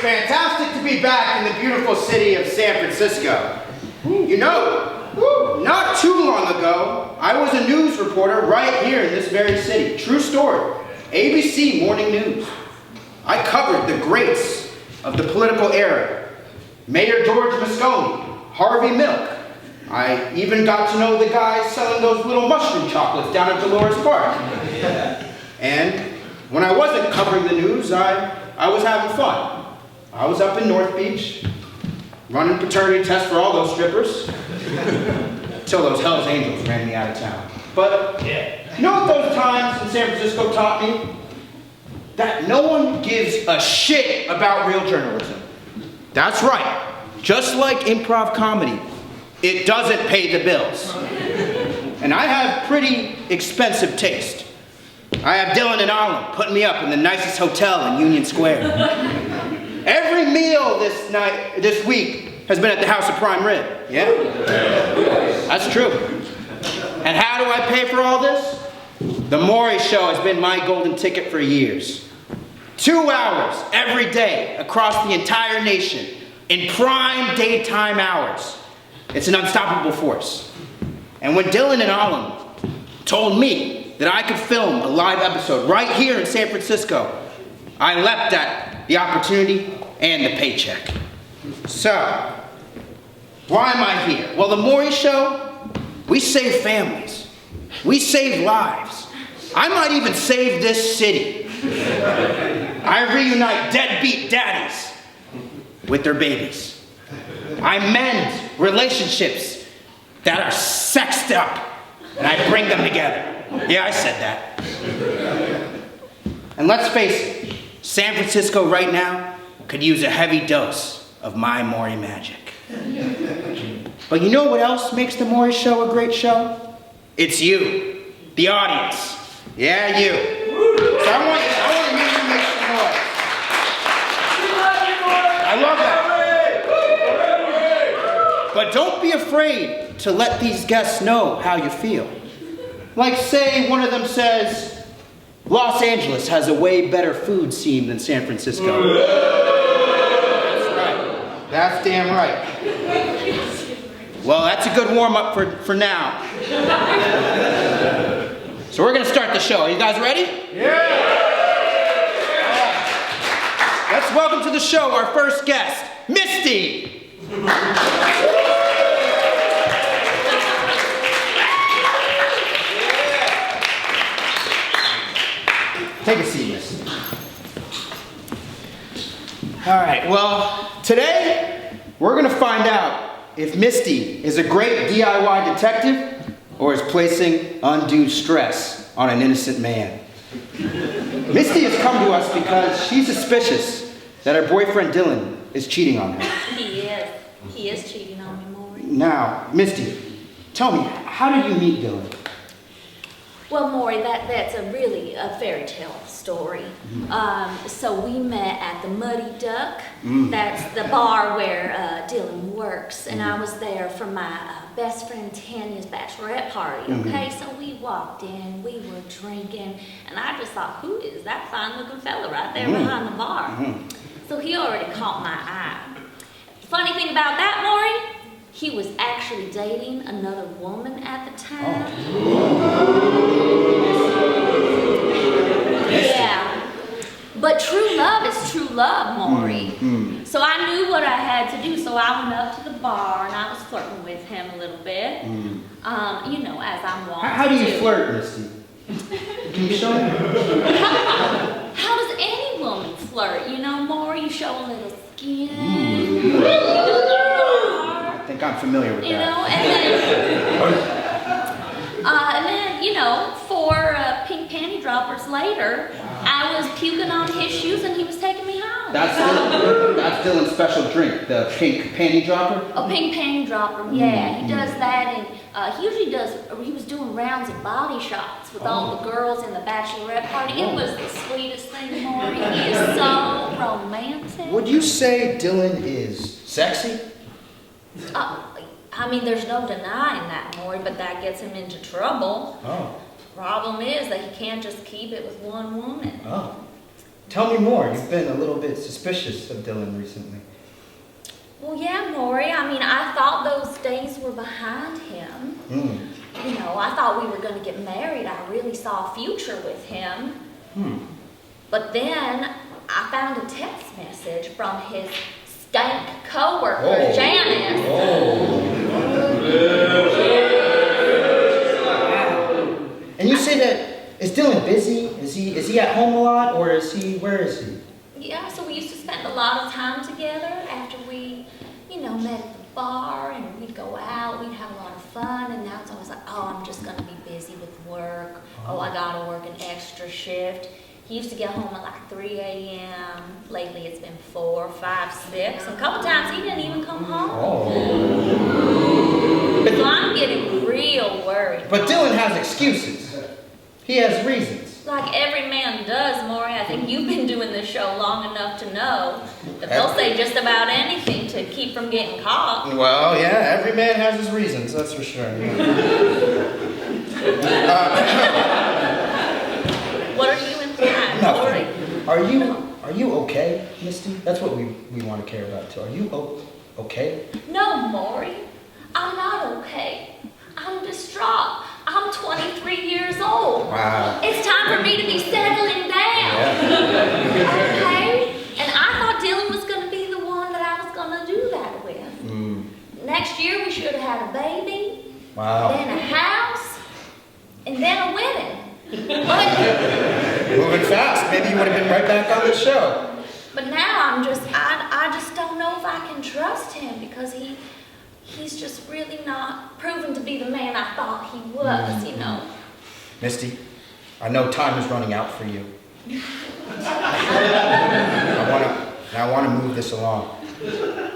fantastic to be back in the beautiful city of San Francisco. You know, not too long ago, I was a news reporter right here in this very city. True story. ABC Morning News. I covered the greats of the political era. Mayor George Moscone, Harvey Milk. I even got to know the guys selling those little mushroom chocolates down at Dolores Park. And when I wasn't covering the news, I was having fun. I was up in North Beach, running paternity tests for all those strippers, until those Hells Angels ran me out of town. But you know what those times in San Francisco taught me? That no one gives a shit about real journalism. That's right. Just like improv comedy, it doesn't pay the bills. And I have pretty expensive taste. I have Dylan and Alan putting me up in the nicest hotel in Union Square. Every meal this week has been at the House of Prime Rib. Yeah? That's true. And how do I pay for all this? The Maury Show has been my golden ticket for years. 2 hours every day across the entire nation in prime daytime hours. It's an unstoppable force. And when Dylan and Alan told me that I could film a live episode right here in San Francisco, I leapt at the opportunity and the paycheck. So, why am I here? Well, the Maury Show, we save families. We save lives. I might even save this city. I reunite deadbeat daddies with their babies. I mend relationships that are sexed up, and I bring them together. Yeah, I said that. And let's face it, San Francisco right now could use a heavy dose of my Maury magic. But you know what else makes the Maury Show a great show? It's you, the audience. Yeah, you. So I want you to make some noise. I love that. But don't be afraid to let these guests know how you feel. Like, say one of them says, Los Angeles has a way better food scene than San Francisco. That's right. That's damn right. Well, that's a good warm-up for now. So we're going to start the show. Are you guys ready? Yeah! Let's welcome to the show our first guest, Misty. Take a seat, Misty. All right, well, today we're going to find out if Misty is a great DIY detective or is placing undue stress on an innocent man. Misty has come to us because she's suspicious that her boyfriend Dylan is cheating on her. He is. He is cheating on me, Maury. Now, Misty, tell me, how did you meet Dylan? Well, Maury, that's a fairy tale story. So we met at the Muddy Duck. That's the bar where Dylan works, and I was there for my best friend Tanya's bachelorette party. Okay, so we walked in, we were drinking, and I just thought, who is that fine-looking fella right there behind the bar? So he already caught my eye. Funny thing about that, Maury, he was actually dating another woman at the time. Yeah. But true love is true love, Maury. So I knew what I had to do, so I went up to the bar and I was flirting with him a little bit. You know, as I'm walking. How do you flirt, Misty? Can you show me? How does any woman flirt? You know, Maury, you show a little skin. I think I'm familiar with that. You know, and then, you know, 4 pink panty droppers later, I was puking on his shoes and he was taking me home. That's Dylan's special drink, the pink panty dropper? A pink panty dropper, yeah. He does that, and he was doing rounds of body shots with all the girls in the bachelorette party. It was the sweetest thing, Maury. He is so romantic. Would you say Dylan is sexy? I mean, there's no denying that, Maury, but that gets him into trouble. Problem is that he can't just keep it with one woman. Tell me more. You've been a little bit suspicious of Dylan recently. Well, yeah, Maury. I mean, I thought those days were behind him. You know, I thought we were going to get married. I really saw a future with him. But then I found a text message from his stank co-worker, Janice. And you say that, is Dylan busy? Is he at home a lot, or where is he? Yeah, so we used to spend a lot of time together after we, you know, met at the bar, and we'd go out, we'd have a lot of fun, and now it's always like, oh, I'm just gonna be busy with work. Oh, I gotta work an extra shift. He used to get home at like 3 a.m. Lately it's been 4, 5, 6. And a couple times he didn't even come home. So I'm getting real worried. But Dylan has excuses. He has reasons. Like every man does, Maury. I think you've been doing this show long enough to know that they'll say just about anything to keep from getting caught. Well, yeah, every man has his reasons, that's for sure. What are you implying, Maury? Are you okay, Misty? That's what we want to care about too. Are you okay? No, Maury. I'm not okay. I'm distraught. I'm 23 years old. Wow. It's time for me to be settling down. Okay? And I thought Dylan was going to be the one that I was going to do that with. Next year we should have had a baby. Wow. Then a house. And then a wedding. But moving fast. Maybe you would have been right back on the show. But now I just don't know if I can trust him because he's just really not proven to be the man I thought he was, you know. Misty, I know time is running out for you. I want to move this along.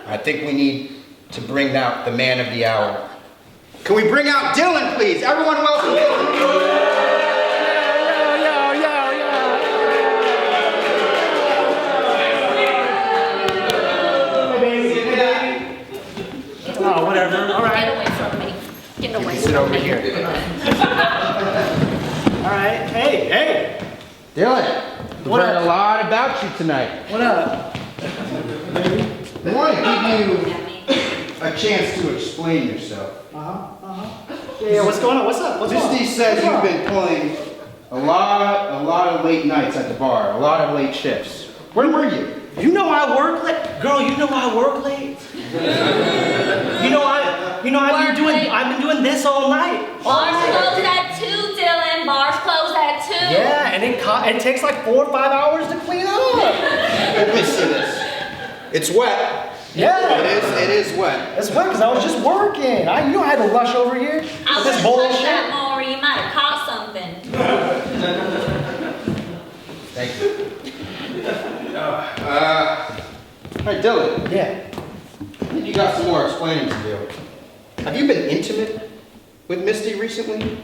I think we need to bring out the man of the hour. Can we bring out Dylan, please? Everyone welcome Dylan. Oh, whatever. All right. Get away from me. Get away Sit from over me. here. All right. Hey. Dylan, we've What heard up? a lot about you tonight. What up? I want to give you a chance to explain yourself. Yeah, what's going on? What's up? What's Misty up? says What's you've up? been pulling a lot of late nights at the bar, a lot of late shifts. Where were you? You know I work late, girl. You know I work late. I've been doing this all night. Bars close at 2, Dylan. Bars close at 2. Yeah, and it takes like 4 or 5 hours to clean up. Let me see this. It's wet. Yeah. It is wet. That's why, because I was just working. You know I had to rush over here with I this wouldn't touch bullshit. that, Maury. You might have caught something. Thank you. All right, Dylan. Yeah. I think you got some more explaining to do. Have you been intimate with Misty recently?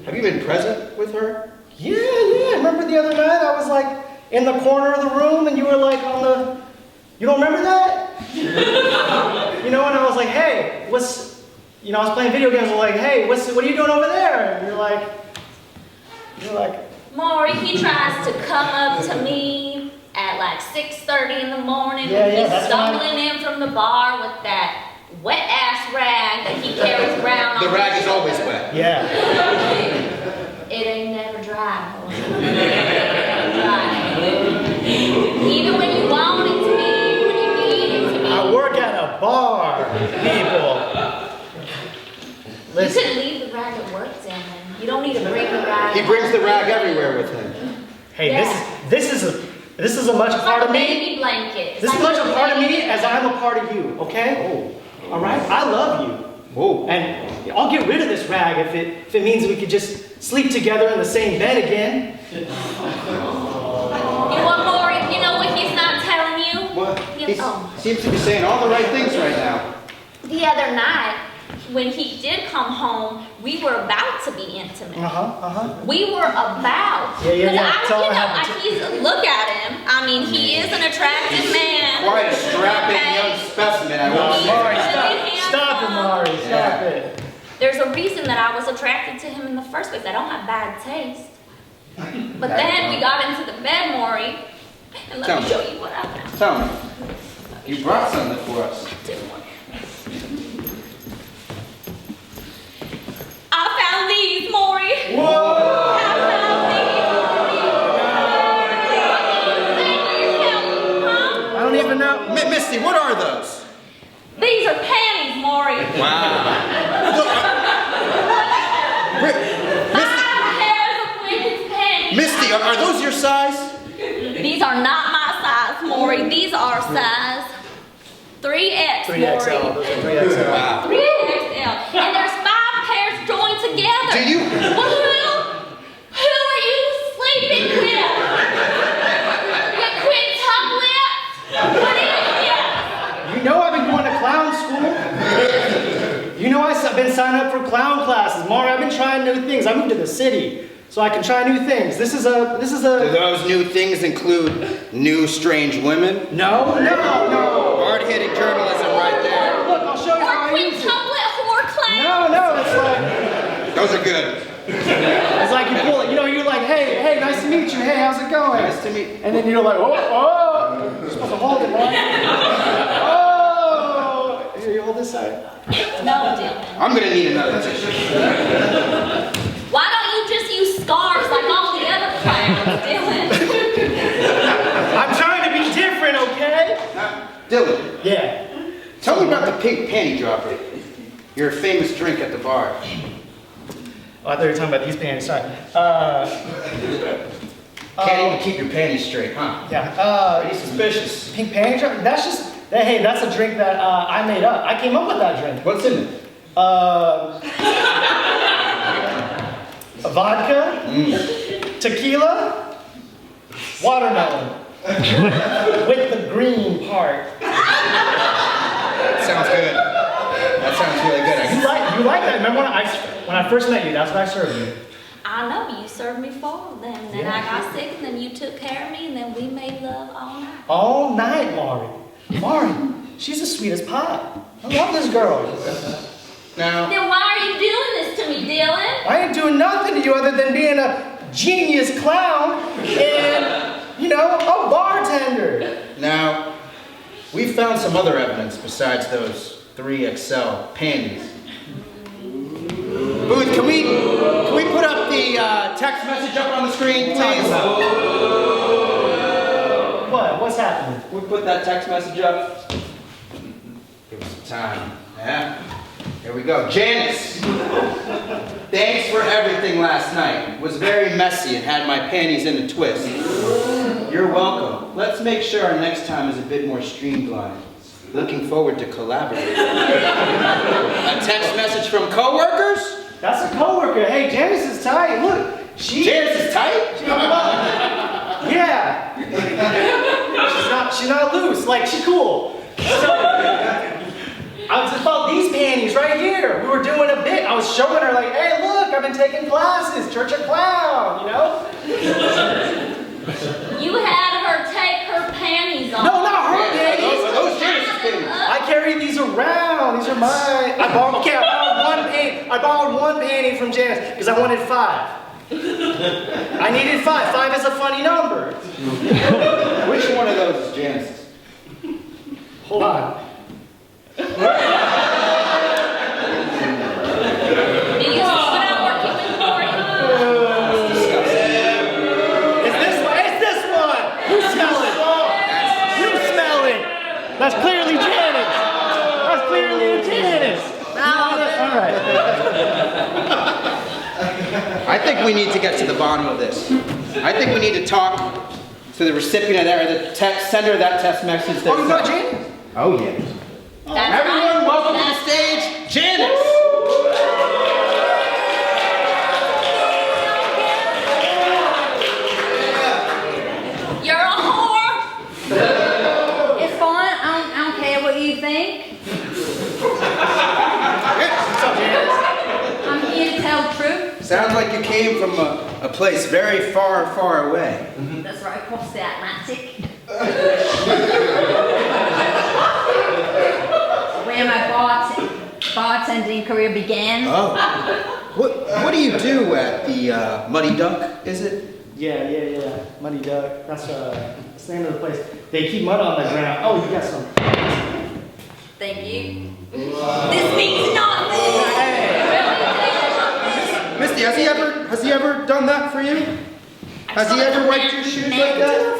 Have you been present with her? Yeah. Remember the other night I was like in the corner of the room and you were like on the... You don't remember that? You know, and I was like, hey, I was playing video games. I was like, hey, what are you doing over there? And you're like, Maury, he tries to come up to me at like 6:30 in the morning. Yeah, He's that's stumbling in from the bar with that wet ass rag that he carries around. The on rag his is always shoulder. wet. yeah. It ain't never dry, Maury. Never dry. Even when you want it to be, when you need it to be. I work at a bar, people. You Listen. could leave the rag at work, Dylan. You don't need to bring the rag. He brings the rag everywhere with him. Hey, Yeah. this is as much a It's part like of a me. baby blanket. This is as much a part of me as I'm a part of you, okay? All right? I love you. Whoa. And I'll get rid of this rag if it means we could just sleep together in the same bed again. You know what, Maury? You know what he's not telling you? What? You- He seems to be saying all the right things right now. The other night, when he did come home, we were about to be intimate. We were about. Yeah. Because Tell him how look at him. I mean, he is an attractive man. Quite a strapping young specimen, I will say. Maury, Really stop it, Maury, stop it. There's a reason that I was attracted to him in the first place. I don't have bad taste. But then we got into the bed, Maury, And let Tell me me. show you what I found. Tell me. You brought something for us. I found these, Maury. Whoa! I found these. I don't even know. Misty, what are those? These are panties, Maury. Wow. Five pairs of women's panties. Misty, are those your size? These are not my size, Maury. These are size 3X, 3XL. Maury. Those are 3XL. Wow. 3XL. And there's 5 pairs joined together. Do you? Well, who are you sleeping with? With quintuplets? What is it? You know I've been going to clown school. You know I've been signing up for clown classes. Maury, I've been trying new things. I moved to the city so I can try new things. This is Do a... those new things include new strange women? No. Hard-hitting journalism right there. Look, I'll show you Or how I use it. quintuplet whore clown? No, it's like... Those are good. It's like you pull it, you know, you're like, hey, nice to meet you. Hey, how's it going? Nice to meet you. And then you're like, oh. You're supposed to hold it, Maury. Oh. Here, you hold this side. No, Dylan. I'm gonna need another tissue. Why don't you just use scarves like all the other clowns, Dylan? I'm trying to be different, okay? Now, Dylan, Yeah. tell me about the pink panty dropper. Your famous drink at the bar. Oh, I thought you were talking about these panties, sorry. Can't even keep your panties straight, huh? Yeah. Pretty suspicious. Pink panty drink? That's just, hey, that's a drink that I made up. I came up with that drink. What's in it? Vodka, tequila, watermelon, with the green part. Sounds good. That sounds really good. You like that? Remember when I first met you, that's what I served you. I know, you served me 4 of them, and then I got sick, and then you took care of me, and then we made love all night. All night, Maury. Maury, she's as sweet as pie. I love this girl. Now, Then why are you doing this to me, Dylan? I ain't doing nothing to you other than being a genius clown and, a bartender. now, we found some other evidence besides those 3XL panties. Booth, can we put up the text message up on the screen, please? What? What's happening? Can we put that text message up? Give us some time. Yeah. Here we go. Janice, thanks for everything last night. It was very messy and had my panties in a twist. You're welcome. Let's make sure our next time is a bit more streamlined. Looking forward to collaborating. A text message from coworkers? That's a coworker. Hey, Janice is tight. Look, Janice is tight? Yeah. She's not loose. Like, she's cool. So, I was about these panties right here. We were doing a bit. I was showing her like, hey, look, I've been taking classes, Church of Clown, You had her take her panties off. No, not her panties. Those Janice's panties. I carry these around. These are mine. I borrowed one panty from Janice because I wanted 5. I needed 5. 5 is a funny number. Which one of those is Janice's? Hold on. Do you see what I'm working with, Maury? It's this one. You smell it. You smell it. That's clearly Janice. That's clearly Janice. All right. I think we need to get to the bottom of this. I think we need to talk to the recipient of that, or the sender of that text message. Oh, you got Janice? Oh, yeah. That's Everyone, right. welcome to the stage, Janice! You're a whore. It's fine. I don't care what you think. What's up, Janice? I'm here to tell the truth. Sounds like you came from a place very far, far away. That's right across the Atlantic. Where my bartending career began. Oh. What do you do at the Muddy Duck, is it? Yeah. Muddy Duck. That's the name of the place. They keep mud on the ground. Oh, you got some. Thank you. This means nothing. Misty, has he ever done that for you? Has he ever wiped your shoes like that?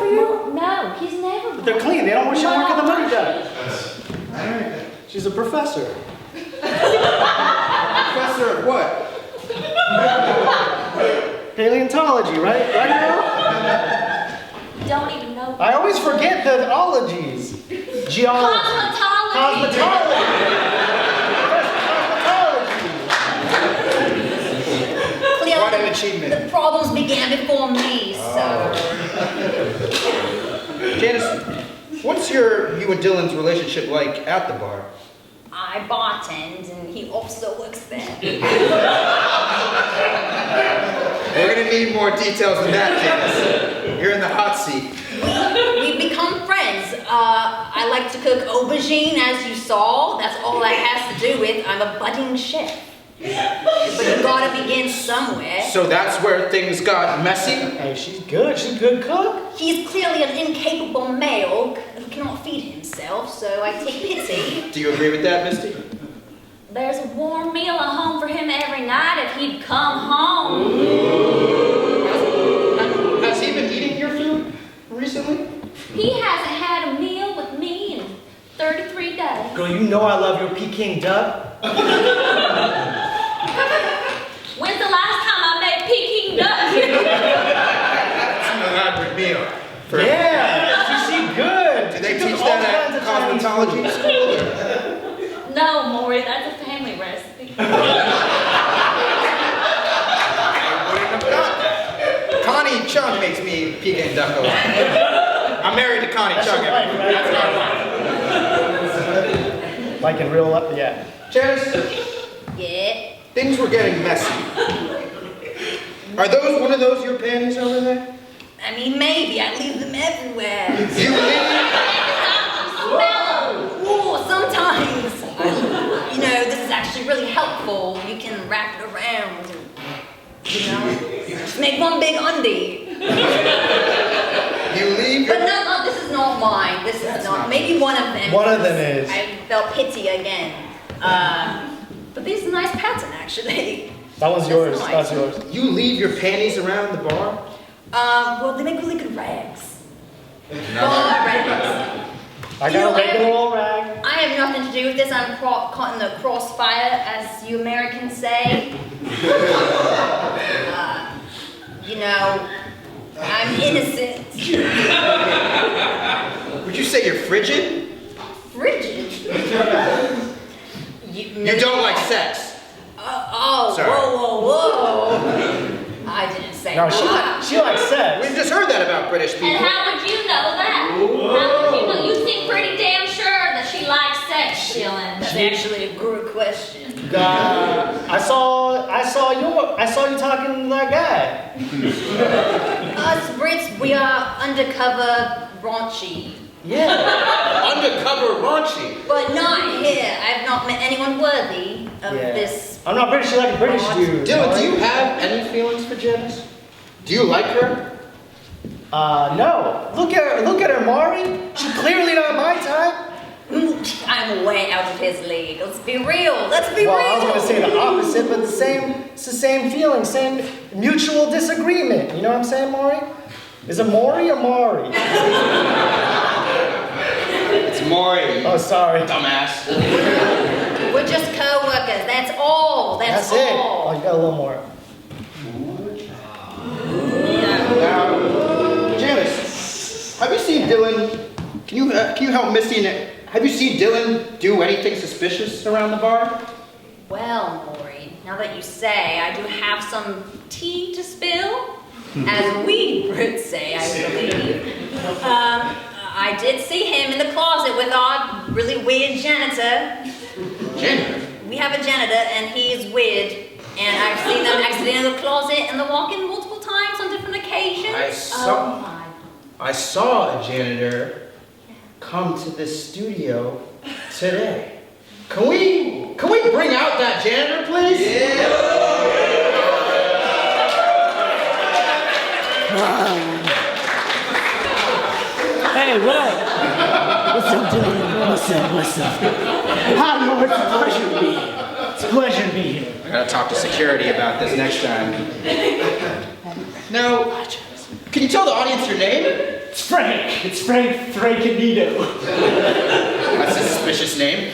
No, he's never. But they're clean. They don't wish work at the Muddy Duck. Alright. She's a professor. Professor of what? Paleontology, right? Right, girl? Don't even know. I always forget the ologies. Geology. Cosmetology. What an achievement. The problems began before me, so. Janice, what's you and Dylan's relationship like at the bar? I bartend, and he also works there. We're gonna need more details than that, Janice. You're in the hot seat. We've become friends. I like to cook aubergine, as you saw. That's all that has to do with. I'm a budding chef. But you gotta begin somewhere. So that's where things got messy? Hey, she's good. She's a good cook. He's clearly an incapable male who cannot feed himself, so I take pity. Do you agree with that, Misty? There's a warm meal at home for him every night if he'd come home. Has he been eating your food recently? He hasn't had a meal with me in 33 days. Girl, you know I love your Peking duck. When's the last time I made Peking duck? It's an elaborate meal. Yeah, she's good. Do they She took teach all that kinds at of Chinese cosmetology food. school? No, Maury, that's a family recipe. I wouldn't have thought that. Connie Chung makes me Peking duck a lot. I'm married to Connie That's Chung. your wife, right? That's my wife. Like in real life, yeah. Janice, Yeah. things were getting messy. Are those one of those your panties over there? I mean, maybe. I leave them everywhere. You leave? Ooh, sometimes. You know, this is actually really helpful. You can wrap it around and, just make one big undie. You leave your... But no, this is not mine. This is not. Maybe one of them. One of them is. I felt pity again. But this is a nice pattern, actually. That one's yours. Nice. That's yours. You leave your panties around the bar? Well, they make really good rags. Bar rags. I got a regular old rag. I have nothing to do with this. I'm caught in the crossfire, as you Americans say. I'm innocent. Would you say you're frigid? Frigid? You don't like sex? Sorry. Whoa. I didn't say No, that. she likes sex. We've just heard that about British people. And how would you know that? How would you know? You seem pretty damn sure that she likes sex, Dylan. That's actually a good question. I saw you talking to that guy. Us Brits, we are undercover raunchy. Yeah. Undercover raunchy. But not here. I've not met anyone worthy of Yeah. this. I'm not British. You like a British dude. Dylan, do you have any feelings for Janice? Do you like her? No. Look at her, Maury. She's clearly not my type. I'm way out of his league. Let's be real. Let's be Well, real. I was gonna say the opposite, but it's the same feeling, same mutual disagreement. You know what I'm saying, Maury? Is it Maury or Maury? It's Maury. Oh, sorry. Dumbass. We're just co-workers. That's all. That's It. Oh, all. you got a little more. Now, Janice, have you seen Dylan? Can you help Misty in it? Have you seen Dylan do anything suspicious around the bar? Well, Maury, now that you say, I do have some tea to spill, as we Brits say, I believe. I did see him in the closet with our really weird janitor. Janitor? We have a janitor, and he is weird. And I've seen them exiting the closet and the walk-in multiple times on different occasions. I saw a janitor come to this studio today. Can we bring out that janitor, please? Yeah. Hey, what up? What's up, Dylan? What's up? Hi, Maury. It's a pleasure to be here. It's a pleasure to be here. I gotta talk to security about this next time. Now, can you tell the audience your name? It's Frank. It's Frank Anito. That's a suspicious name.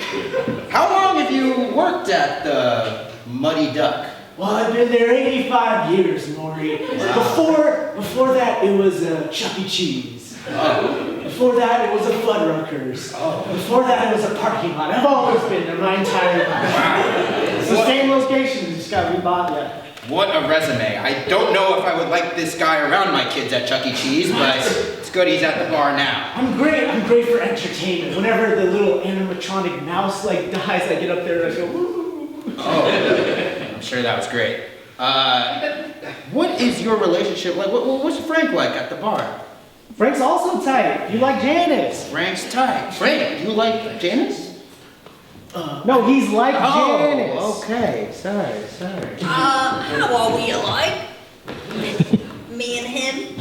How long have you worked at the Muddy Duck? Well, I've been there 85 years, Maury. Wow. Before that, it was Chuck E. Cheese. Oh. Before that, it was a Fuddruckers. Oh. Before that, it was a parking lot. I've always been there my entire life. Wow. It's the same location, just got rebought yet. What a resume. I don't know if I would like this guy around my kids at Chuck E. Cheese, but it's good he's at the bar now. I'm great for entertainment. Whenever the little animatronic mouse dies, I get up there and I go, woo. Oh, I'm sure that was great. What is your relationship like? What's Frank like at the bar? Frank's also tight. You like Janice. Frank's tight. Frank, you like Janice? No, he's like Janice. Oh, okay. Sorry. How are we alike? Me and him?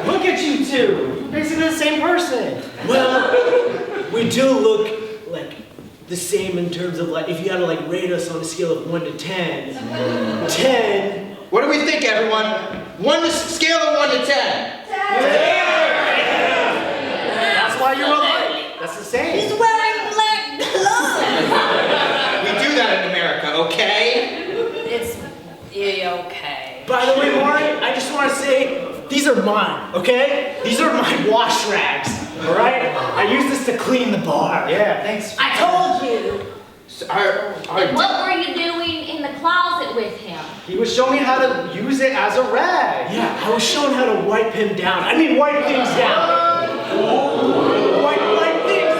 Look at you two. You're basically the same person. Well, we do look like the same in terms of if you had to rate us on a scale of 1 to 10. 10. What do we think, everyone? Scale of 1 to 10. That's why you're alike. That's the same. He's wearing black gloves. We do that in America, okay? It's okay. By the way, Maury, I just want to say, these are mine, okay? These are my wash rags, all right? I use this to clean the bar. Yeah, thanks. I told you. What were you doing in the closet with him? He was showing me how to use it as a rag. Yeah, I was showing how to wipe him down. I mean, wipe things down. Wipe things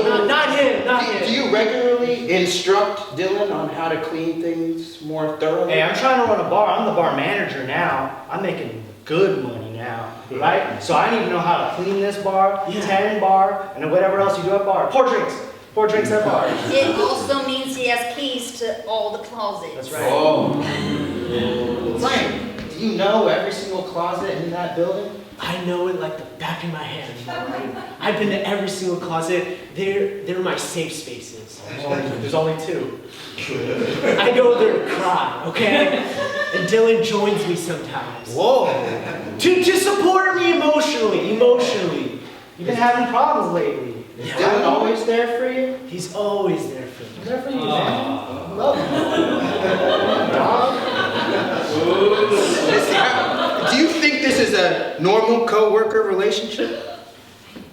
down. Not him. Do you regularly instruct Dylan on how to clean things more thoroughly? Hey, I'm trying to run a bar. I'm the bar manager now. I'm making good money now, right? So I need to know how to clean this bar, tend bar, and whatever else you do at bar. Pour drinks at bar. It also means he has keys to all the closets. That's right. Oh. Frank, do you know every single closet in that building? I know it like the back of my hand. I've been to every single closet. They're my safe spaces. There's only 2. I go there to cry, okay? And Dylan joins me sometimes. Whoa. To support me emotionally. You've been having problems lately. Is Dylan always there for you? He's always there for me. He's there for you, man. Love you. Do you think this is a normal co-worker relationship?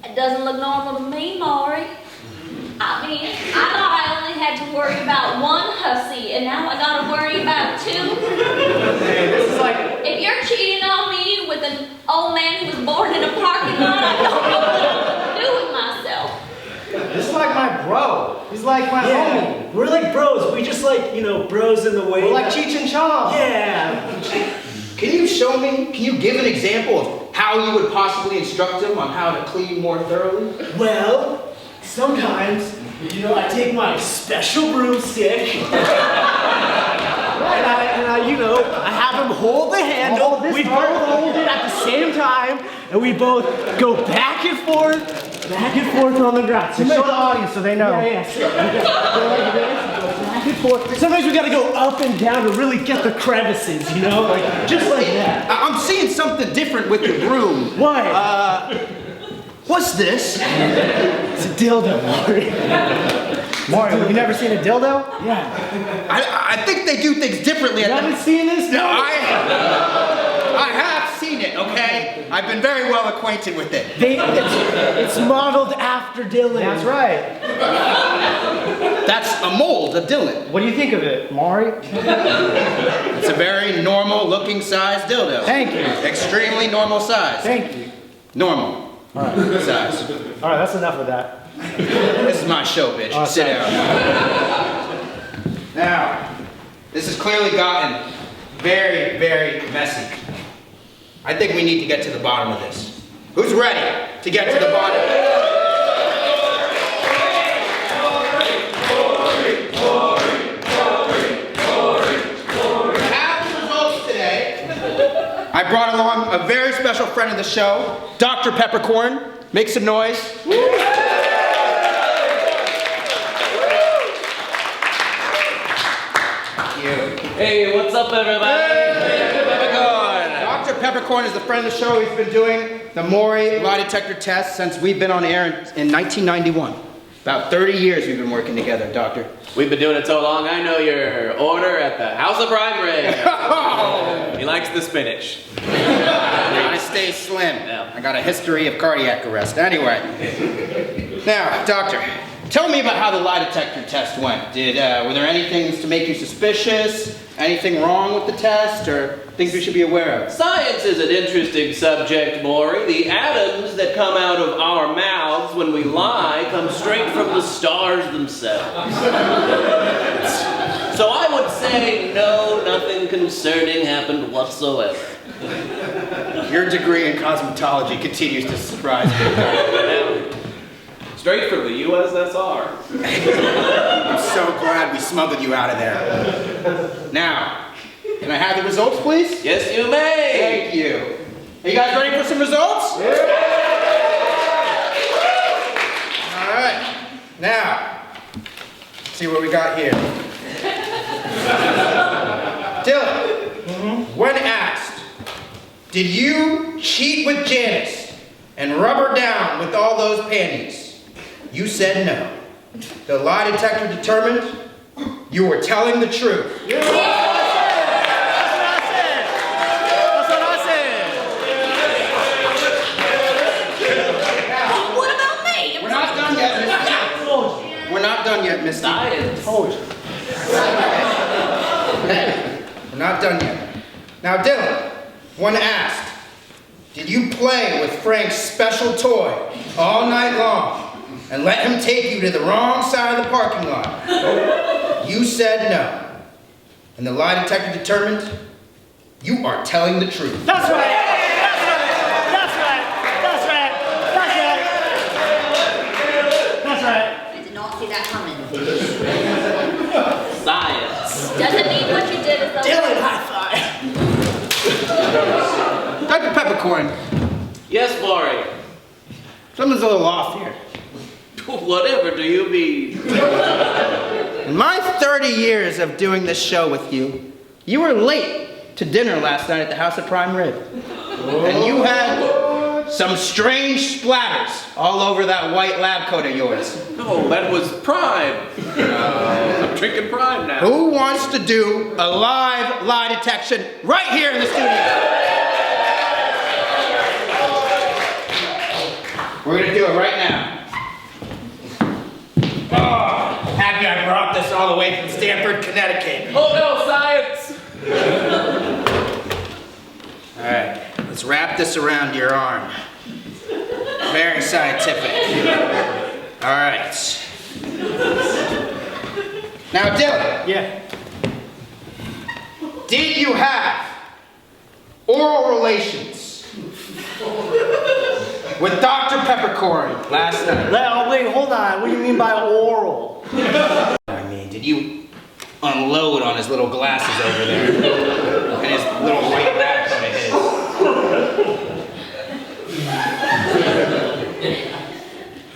It doesn't look normal to me, Maury. I mean, I thought I only had to worry about one hussy, and now I gotta worry about 2. Hey, this is If you're cheating on me with an old man who was born in a parking lot, I don't know what to do with myself. This is like my bro. He's like my homie. We're like bros. We just bros in the way. We're like Cheech and Chong. Yeah. Can you give an example of how you would possibly instruct him on how to clean more thoroughly? Well, sometimes, I take my special broomstick and I have him hold the handle. We both hold it at the same time, and we both go back and forth on the ground. So show the audience so they know. Yeah. So, go like this, go back and forth. Sometimes we gotta go up and down to really get the crevices, just like that. I'm seeing something different with your broom. What? What's this? It's a dildo, Maury. Maury, have you never seen a dildo? Yeah. I think they do things differently. You haven't seen this? No, I have seen it, okay? I've been very well acquainted with it. It's modeled after Dylan. That's right. That's a mold of Dylan. What do you think of it, Maury? It's a very normal looking size dildo. Thank you. Extremely normal size. Thank you. Normal. All right. Size. All right, that's enough of that. This is my show, bitch. Sit down. Now, this has clearly gotten very, very messy. I think we need to get to the bottom of this. Who's ready to get to the bottom? Have I brought along a very special friend of the show, Dr. Peppercorn. Make some noise. Hey, what's up, everybody? Hey, Peppercorn. Dr. Peppercorn is the friend of the show. He's been doing the Maury Lie Detector Test since we've been on air in 1991. About 30 years we've been working together, Doctor. We've been doing it so long, I know your order at the House of Prime Rib. Oh. He likes the spinach. I stay slim. Yeah. I got a history of cardiac arrest. Anyway. Now, Doctor, tell me about how the lie detector test went. Were there any things to make you suspicious? Anything wrong with the test, or things we should be aware of? Science is an interesting subject, Maury. The atoms that come out of our mouths when we lie come straight from the stars themselves. So I would say no, nothing concerning happened whatsoever. Your degree in cosmetology continues to surprise me, Doctor. Straight from the USSR. I'm so glad we smuggled you out of there. Now, can I have the results, please? Yes, you may. Thank you. Are you guys ready for some results? Yeah. All right. Now, let's see what we got here. Dylan, when asked, did you cheat with Janice and rub her down with all those panties? You said no. The lie detector determined you were telling the truth. That's what I said. What about me? We're not done yet, Misty. We're not done yet, Misty. Science. We're not done yet. Now, Dylan, when asked, did you play with Frank's special toy all night long and let him take you to the wrong side of the parking lot? You said no. And the lie detector determined you are telling the truth. That's right. That's right. That's right. That's right. That's right. I did not see that coming. Science. Doesn't mean what you did is the Dylan, high five. Dr. Peppercorn, Yes, Maury. something's a little off here. Whatever do you mean? In my 30 years of doing this show with you, you were late to dinner last night at the House of Prime Rib. And you had some strange splatters all over that white lab coat of yours. No, that was Prime. I'm drinking Prime now. Who wants to do a live lie detection right here in the studio? We're gonna do it right now. Oh, happy I brought this all the way from Stamford, Connecticut. Oh no, science! All right, let's wrap this around your arm. Very scientific. All right. Now, Dylan, Yeah. did you have oral relations with Dr. Peppercorn last night? Wait, hold on. What do you mean by oral? I mean, did you unload on his little glasses over there? And his little white lab coat of his?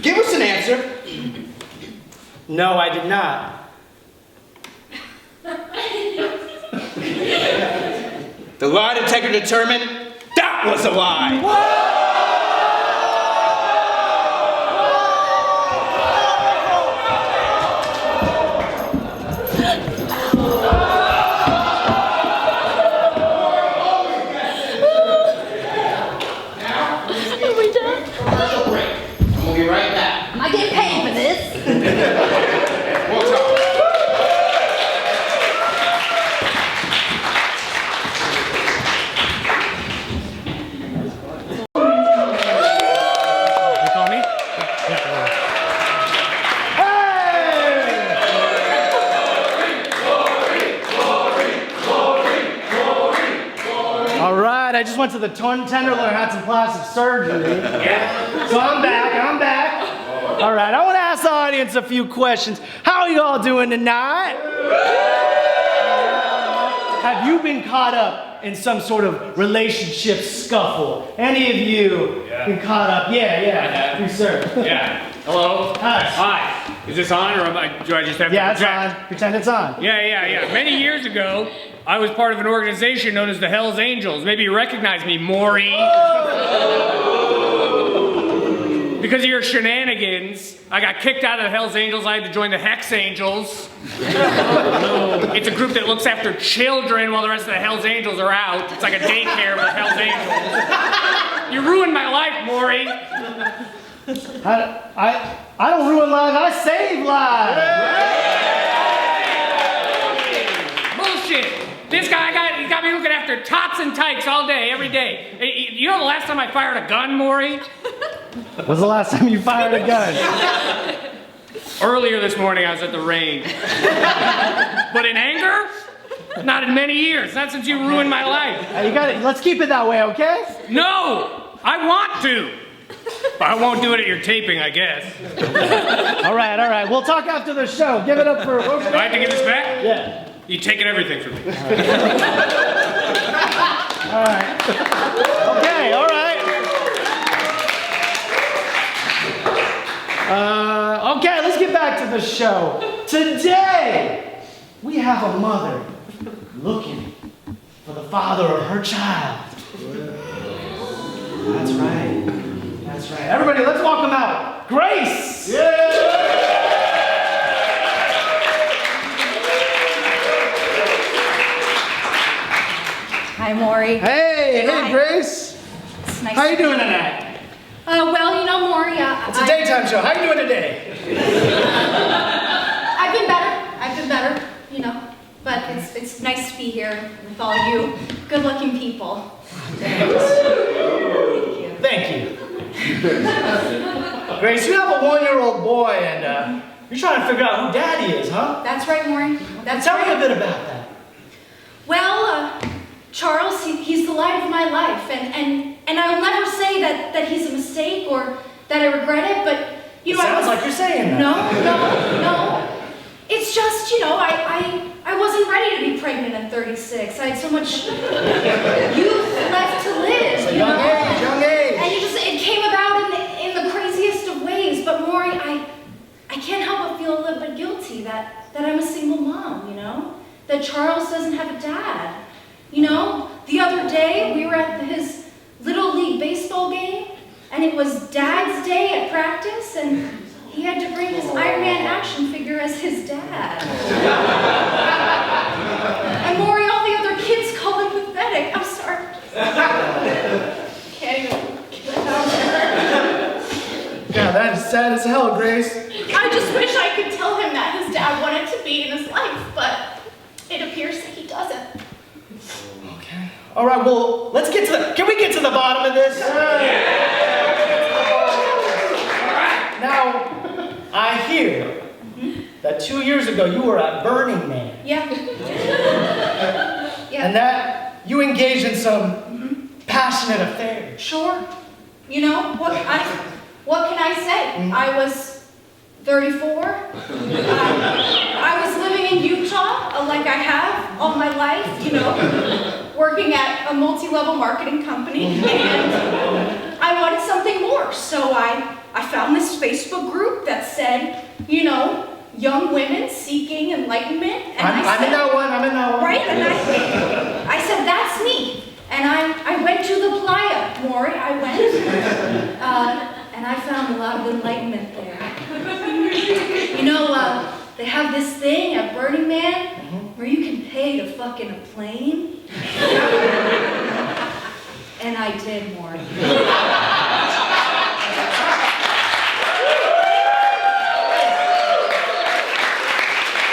Give us an answer. No, I did not. The lie detector determined that was a lie. Are we done? Commercial break. We'll be right back. Am I getting paid for this? We'll talk. You call me? All right, I just went to the Tenderloin, had some plastic surgery. So I'm back. All right, I want to ask the audience a few questions. How are you all doing tonight? Have you been caught up in some sort of relationship scuffle? Any of you been caught up? Yeah. You, sir. Yeah. Hello? Hi. Is this on, or do I just have to Yeah, it's project? on. Pretend it's on. Yeah. Many years ago, I was part of an organization known as the Hells Angels. Maybe you recognize me, Maury. Because of your shenanigans, I got kicked out of the Hells Angels. I had to join the Hex Angels. It's a group that looks after children while the rest of the Hells Angels are out. It's like a daycare with Hells Angels. You ruined my life, Maury. I don't ruin lives, I save lives! Bullshit! This guy he got me looking after tots and tykes all day, every day. You know the last time I fired a gun, Maury? When's the last time you fired a gun? Earlier this morning I was at the range. But in anger? Not in many years. Not since you ruined my life. You got it. Let's keep it that way, okay? No! I want to! But I won't do it at your taping, I guess. All right. We'll talk after the show. Give it up for... Do I have to give this back? Yeah. You're taking everything from me. All right. Okay, all right. Okay, let's get back to the show. Today, we have a mother looking for the father of her child. That's right. Everybody, let's walk them out. Grace! Hi, Maury. Hey, Hi. Grace. It's nice How you to doing tonight? Well, you know, Maury, It's a daytime show. How you doing today? I've been better, you know. But it's nice to be here with all you good-looking people. Thank you. Grace, you have a 1-year-old boy, and you're trying to figure out who Daddy is, huh? That's right, Maury. Tell me a bit about that. Well, Charles, he's the light of my life, and I'll never say that he's a mistake or that I regret it, but you know, Sounds like you're saying that. No. It's just, you know, I wasn't ready to be pregnant at 36. I had so much youth left to live. It's a you young know? age. And it came about in the craziest of ways. But Maury, I can't help but feel a little bit guilty that I'm a single mom, you know? That Charles doesn't have a dad. You know, the other day we were at his Little League baseball game, and it was Dad's day at practice, and he had to bring his Iron Man action figure as his dad. And Maury, all the other kids call him pathetic. I'm sorry. Can't even get that out there. Yeah, that is sad as hell, Grace. I just wish I could tell him that his dad wanted to be in his life, but it appears that he doesn't. Okay. All right, well, can we get to the bottom of this? Now, I hear that 2 years ago you were at Burning Man. Yeah. And that you engaged in some passionate affairs. Sure. You know, what can I say? I was 34. I was living in Utah, like I have all my life, you know, working at a multi-level marketing company, and I wanted something more. So I found this Facebook group that said, you know, young women seeking enlightenment. And I'm in that one. Right? And I said, that's me. And I went to the playa, Maury. I went. And I found a lot of enlightenment there. You know, they have this thing at Burning Man where you can pay to fuck in a plane. And I did, Maury.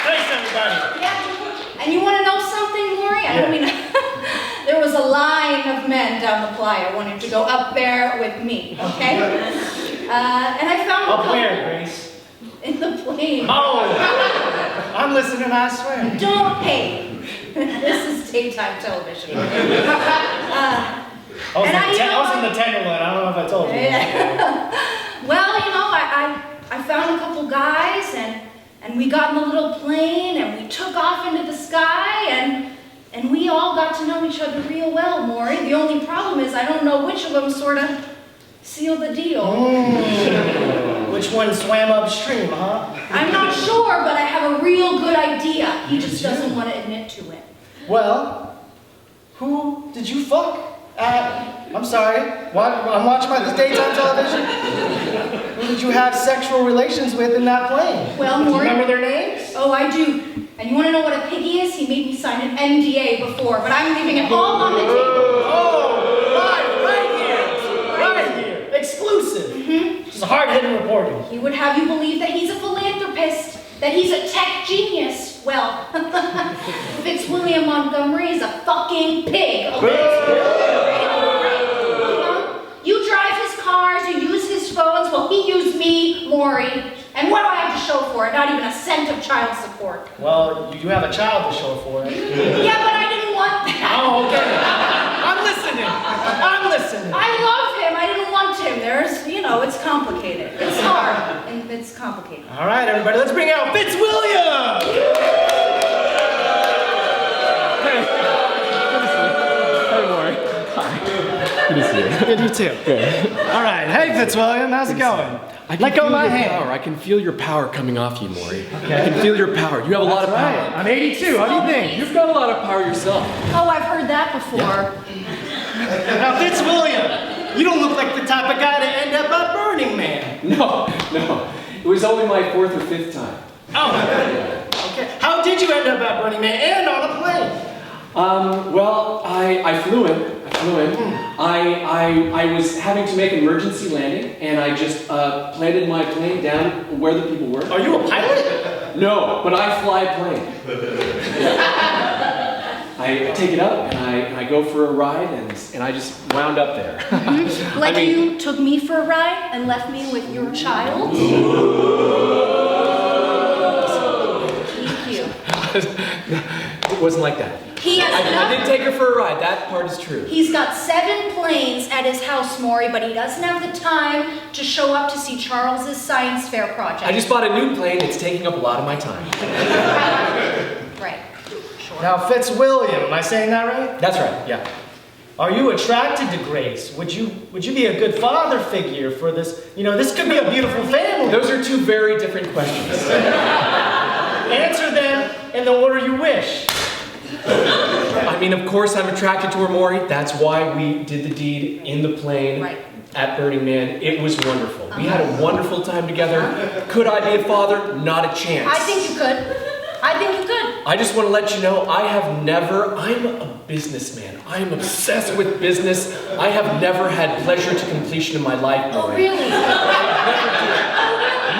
Thanks, everybody. Yeah. And you want to know something, Maury? I mean, there was a line of men down the playa wanting to go up there with me, okay? And I found Up where, Grace? in the plane. Oh, I'm listening, I swear. Don't pay. This is daytime television. I was, And I was in the Tenderloin. I don't know if I told you. Well, you know, I found a couple guys, and we got in the little plane, and we took off into the sky, and And we all got to know each other real well, Maury. The only problem is I don't know which of them sort of sealed the deal. Which one swam upstream, huh? I'm not sure, but I have a real good idea. He just doesn't want to admit to it. Well, who did you fuck at? I'm sorry. I'm watching my daytime television. Who did you have sexual relations with in that plane? Well, Do you Maury. remember their names? Oh, I do. And you want to know what a piggy is? He made me sign an NDA before, but I'm leaving it all on the table. Oh, right here. Exclusive. Just hard-hitting reporting. He would have you believe that he's a philanthropist, that he's a tech genius. Well, Fitzwilliam Montgomery is a fucking pig. You drive his cars, you use his phones, well, he used me, Maury. And what do I have to show for it? Not even a cent of child support. Well, you do have a child to show for it. Yeah, but I didn't want that. Oh, okay. I'm listening. I love him. I didn't want him. It's complicated. It's hard, and it's complicated. All right, everybody, let's bring out Fitzwilliam! Hey, Maury. Hi. Good to see you. Good, you too. Good. All right, hey Fitzwilliam, how's it going? Let go of my hand. I can feel your power coming off you, Maury. Okay. I can feel your power. You have a lot of power. Right. I'm 82, how do you think? You've got a lot of power yourself. Oh, I've heard that before. Now, Fitzwilliam, you don't look like the type of guy to end up at Burning Man. No. It was only my 4th or 5th time. Oh, okay. How did you end up at Burning Man and on a plane? Well, I flew in. I was having to make an emergency landing, and I just landed my plane down where the people were. Are you a pilot? No, but I fly a plane. I take it up and I go for a ride, and I just wound up there. Like you took me for a ride and left me with your child? It wasn't like that. I did take her for a ride. That part is true. He's got 7 planes at his house, Maury, but he doesn't have the time to show up to see Charles's science fair project. I just bought a new plane. It's taking up a lot of my time. Right. Sure. Now, Fitzwilliam, am I saying that right? That's right. Yeah. Are you attracted to Grace? Would you be a good father figure for this? This could be a beautiful family. Those are 2 very different questions. Answer them in the order you wish. I mean, of course I'm attracted to her, Maury. That's why we did the deed in the plane at Burning Man. It was wonderful. We had a wonderful time together. Could I be a father? Not a chance. I think you could. I just want to let you know, I'm a businessman. I'm obsessed with business. I have never had pleasure to completion in my life, Maury. Oh, really?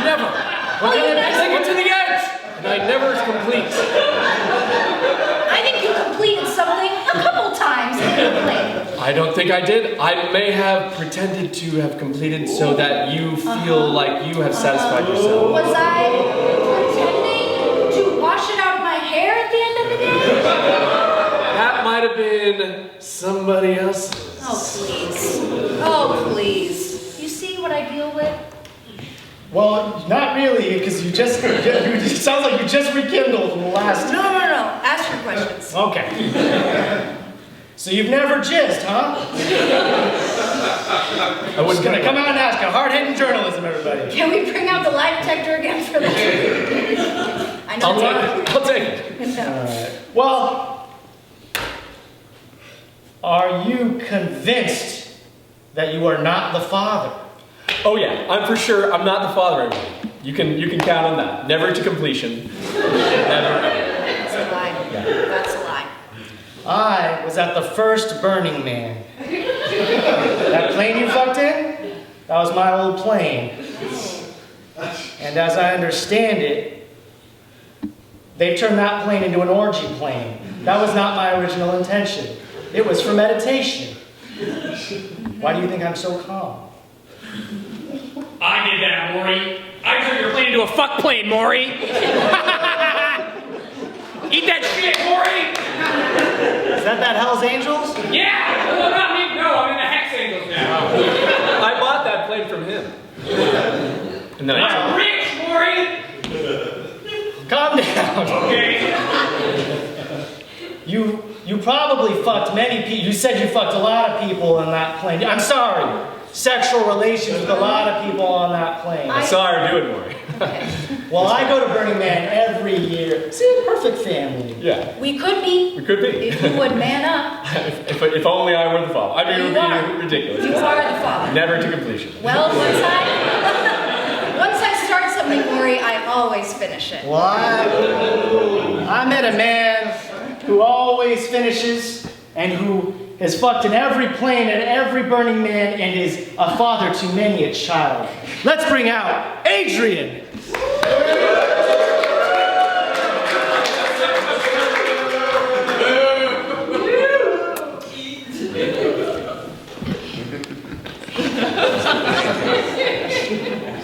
Never. I take it to the edge, and I never complete. I think you completed something a couple times in the plane. I don't think I did. I may have pretended to have completed so that you feel like you have satisfied yourself. Was I pretending to wash it out of my hair at the end of the day? That might have been somebody else's. Oh, please. You see what I deal with? Well, not really, because it sounds like you just rekindled from the last. No. Ask your questions. Okay. So you've never jizzed, huh? I was gonna come out and ask you. Hard-hitting journalism, everybody. Can we bring out the lie detector again for that? I know I'll take it. Alright. Well, are you convinced that you are not the father? Oh yeah, I'm for sure. I'm not the father anymore. You can count on that. Never to completion. Never. That's a lie. Yeah. That's a lie. I was at the first Burning Man. That plane you fucked in? That was my old plane. And as I understand it, they turned that plane into an orgy plane. That was not my original intention. It was for meditation. Why do you think I'm so calm? I did that, Maury. I turned your plane into a fuck plane, Maury. Eat that shit, Maury. Is that Hell's Angels? Yeah. Well, not me. No, I'm in the Hex Angels now. I bought that plane from him. And then I'm rich, Maury. Calm down. Okay. You probably fucked many people. You said you fucked a lot of people on that plane. I'm sorry. Sexual relations with a lot of people on that plane. Sorry, do it, Maury. Well, I go to Burning Man every year. See, a perfect family. Yeah. We could be. We could be. If you would man up. if only I were the father. I mean, it would be ridiculous. You are the father. Never to completion. Well, once I start something, Maury, I always finish it. Well, I met a man who always finishes and who has fucked in every plane at every Burning Man and is a father to many a child. Let's bring out Adrian.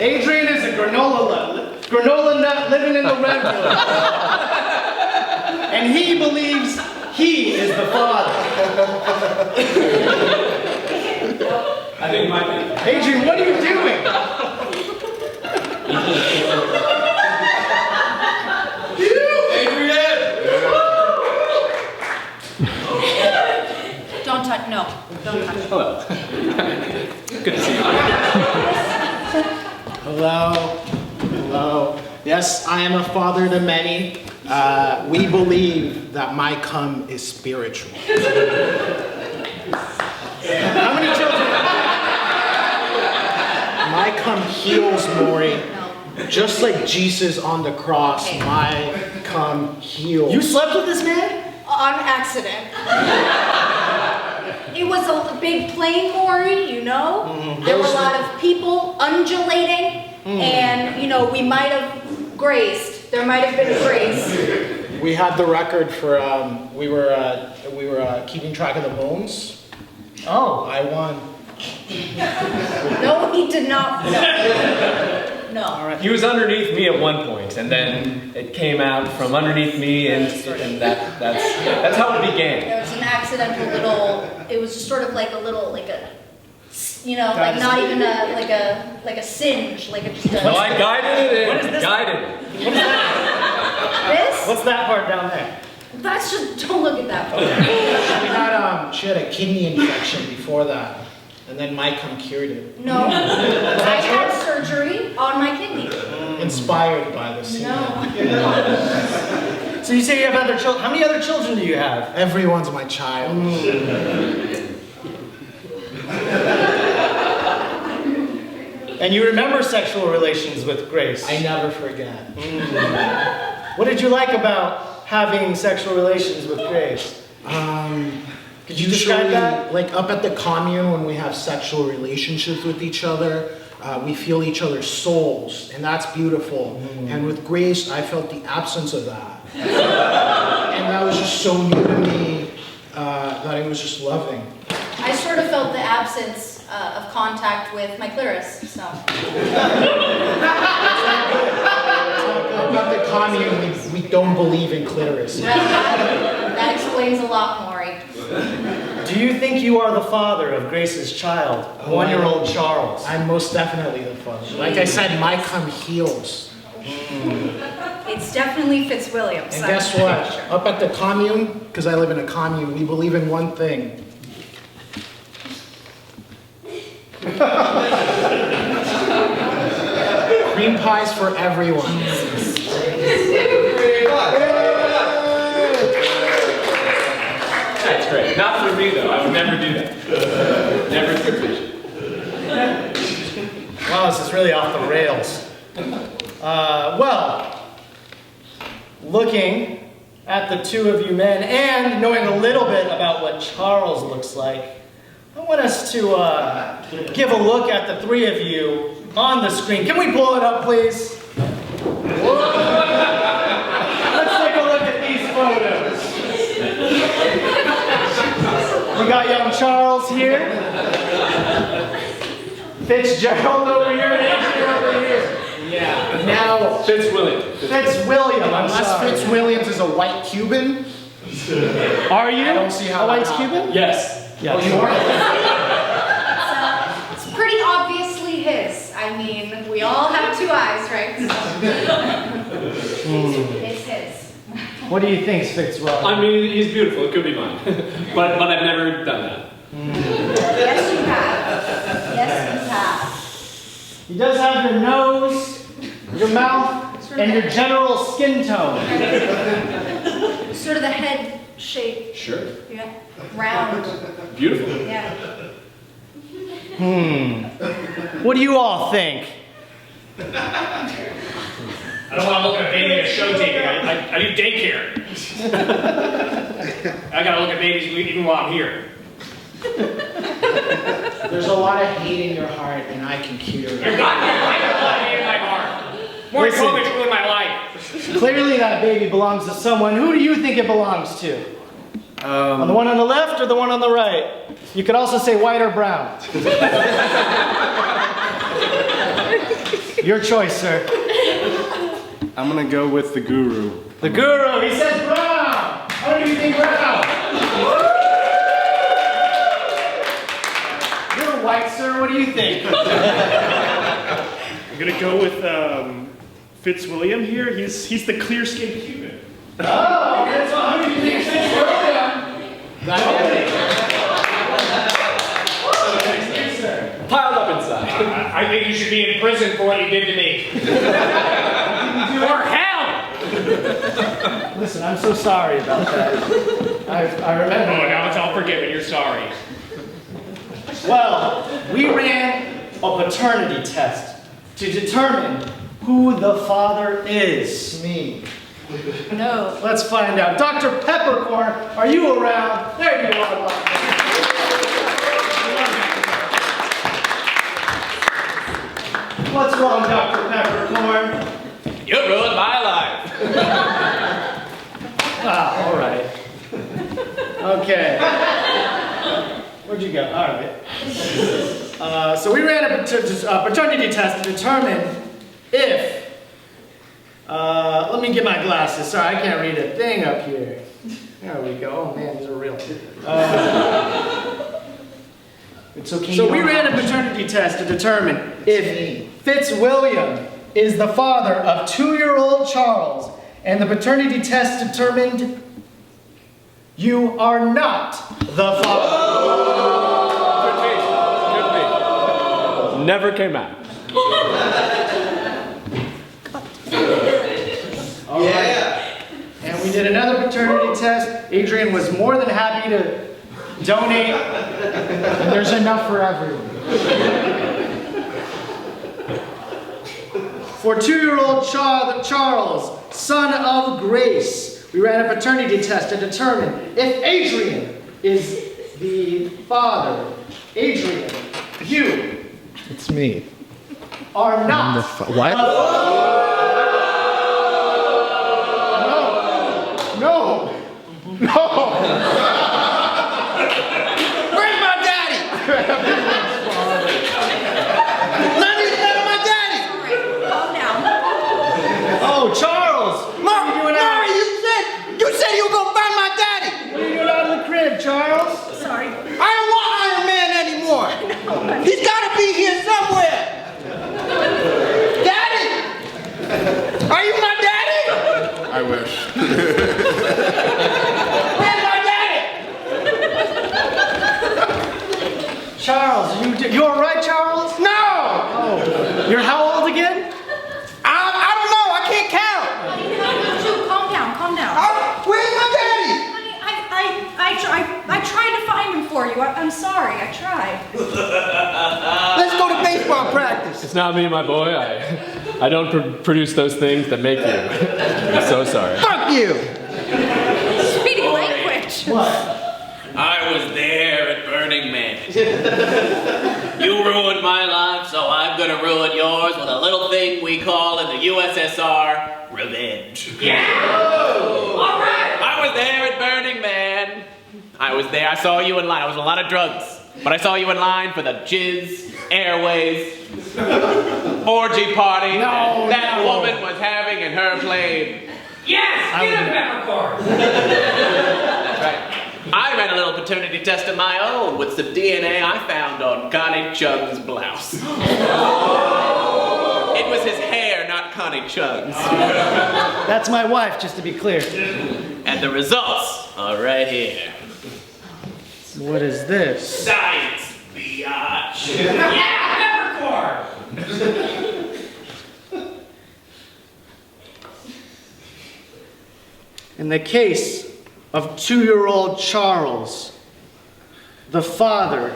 Adrian is a granola nut living in the redwood. And he believes he is the father. I think it might be. Adrian, what are you doing? Don't touch, no. Don't touch. Hello. Good to see you. Hello. Hello. Yes, I am a father to many. We believe that my cum is spiritual. How many children? My cum heals, Maury. Just like Jesus on the cross, my cum heals. You slept with this man? On accident. It was a big plane, Maury, you know? There were a lot of people undulating, and, you know, we might have grazed. There might have been a grace. We had the record for, we were keeping track of the bones. Oh. I won. No, he did not. No. All right. He was underneath me at one point, and then it came out from underneath me, and that's how it began. There was an accidental little, it was just sort of like a little, like a, you know, like not even a, like a singe, like a just a... Well, I guided it in. What is this? Guided it. What is that? This? What's that part down there? That's just, don't look at that part. She had a kidney infection before that, and then my cum cured it. No. I had surgery on my kidney. Inspired by the scene. No. So you say you have other children. How many other children do you have? Everyone's my child. And you remember sexual relations with Grace? I never forget. What did you like about having sexual relations with Grace? Could you describe Usually, that? like up at the commune when we have sexual relationships with each other, we feel each other's souls, and that's beautiful. And with Grace, I felt the absence of that. And that was just so new to me that it was just loving. I sort of felt the absence of contact with my clitoris, so. Up at the commune, we don't believe in clitoris. Well, that explains a lot, Maury. Do you think you are the father of Grace's child, 1-year-old Charles? I'm most definitely the father. Like I said, my cum heals. It's definitely Fitzwilliams. And guess what? Up at the commune, because I live in a commune, we believe in one thing. Cream pies for everyone. That's great. Not for me, though. I would never do that. Never to completion. Wow, this is really off the rails. Well, looking at the two of you men and knowing a little bit about what Charles looks like, I want us to give a look at the three of you on the screen. Can we blow it up, please? Let's take a look at these photos. We got young Charles here. Fitzgerald over here and Adrian over here. Yeah. Now, Fitzwilliam. Fitzwilliam, I'm unless sorry. Fitzwilliams is a white Cuban, Are you? I don't see how a white that Cuban? Yes. Yes. you are? It's pretty obviously his. I mean, we all have two eyes, right? So. It's his. What do you think, Fitzwell? I mean, he's beautiful. It could be mine. but I've never done that. Yes, you have. Yes, you have. He does have your nose, your mouth, and your general skin tone. Sort of the head shape. Sure. Yeah. Round. Beautiful. Yeah. What do you all think? I don't want to look at a baby at a show taping. I do daycare. I gotta look at babies even while I'm here. There's a lot of hate in your heart, and I can cure it. You're not here. I got a lot of hate in my heart. Maury Listen. Povich ruined my life. Clearly that baby belongs to someone. Who do you think it belongs to? On the one on the left or the one on the right? You could also say white or brown. Your choice, sir. I'm gonna go with the guru. The guru, he says brown. How do you think brown? You're white, sir. What do you think? I'm gonna go with Fitzwilliam here. He's the clear-skinned human. Oh, that's what. How do you think Fitzwilliam? Piled up inside. I think you should be in prison for what you did to me. Or hell! Listen, I'm so sorry about that. I remember. Oh, now it's all forgiven. You're sorry. Well, we ran a paternity test to determine who the father is. Me. No. Let's find out. Dr. Peppercorn, are you around? There you are. What's wrong, Dr. Peppercorn? You ruined my life. Ah, all right. Okay. Where'd you go? All right. So we ran a paternity test to determine if. Let me get my glasses. Sorry, I can't read a thing up here. There we go. Oh man, these are real. It's okay. So we ran a paternity test to determine if Fitzwilliam is the father of 2-year-old Charles, and the paternity test determined you are not the father. Could be. Never came out. All right. And we did another paternity test. Adrian was more than happy to donate. And there's enough for everyone. For 2-year-old Charles, son of Grace, we ran a paternity test to determine if Adrian is the father. Adrian, you It's me. are not. What? No. Where's my daddy? None of these men are my daddy. Calm down. Oh, Charles! Maury, you said you were gonna find my daddy. What are you doing out of the crib, Charles? Sorry. I don't want Iron Man anymore. He's gotta be here somewhere. Daddy! Are you my daddy? I wish. Where's my daddy? Charles, you all right, Charles? No! Oh, you're how old again? I don't know. I can't count. Honey, calm down, calm down. Where's my daddy? Honey, I tried to find him for you. I'm sorry, I tried. Let's go to baseball practice. It's not me, my boy. I don't produce those things that make you. I'm so sorry. Fuck you. Speaking language. What? I was there at Burning Man. You ruined my life, so I'm gonna ruin yours with a little thing we call in the USSR revenge. Yeah! All right! I was there at Burning Man. I was there. I saw you in line. I was on a lot of drugs, but I saw you in line for the Jizz Airways orgy party that woman was having in her plane. Yes! Get a peppercorn! That's right. I ran a little paternity test of my own with some DNA I found on Connie Chung's blouse. It was his hair, not not Connie Chung's. That's my wife, just to be clear. And the results are right here. What is this? Science, biatch. Yeah, peppercorn. In the case of 2-year-old Charles, the father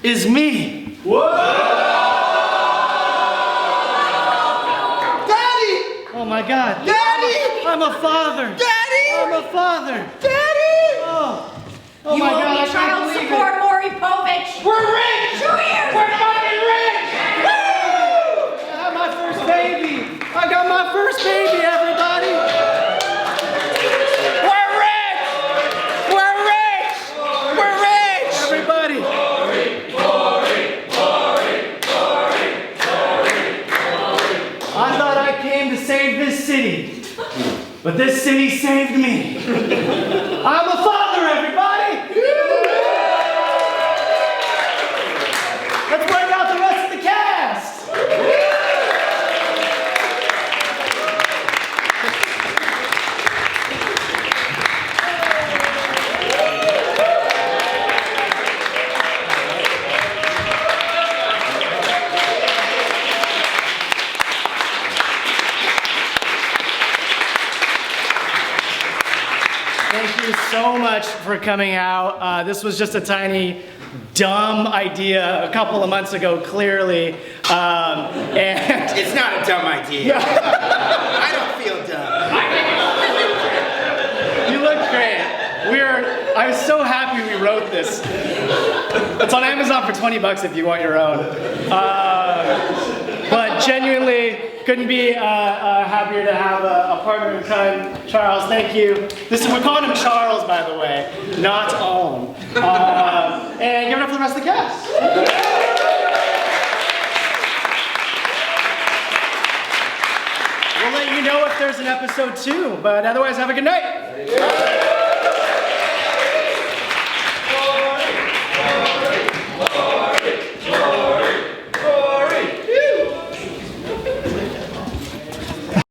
is me. Daddy! Oh my God. Daddy! I'm a father. Daddy! I'm a father. Daddy! Oh You my owe God, I me can't child believe support, Maury Povich. We're rich! 2 years. We're fucking rich! I got my first baby. I got my first baby, everybody. We're rich! We're rich! We're rich! Everybody. I thought I came to save this city, but this city saved me. I'm a father, everybody. Let's bring out the rest of the cast. Thank you so much for coming out. This was just a tiny, dumb idea a couple of months ago, clearly. And It's not a dumb idea. I don't feel dumb. you look great. I'm so happy we wrote this. It's on Amazon for $20 if you want your own. But genuinely, couldn't be happier to have a partner in crime. Charles, thank you. We're calling him Charles, by the way, not Alm. And give it up for the rest of the cast. We'll let you know if there's an episode 2, but otherwise, have a good night.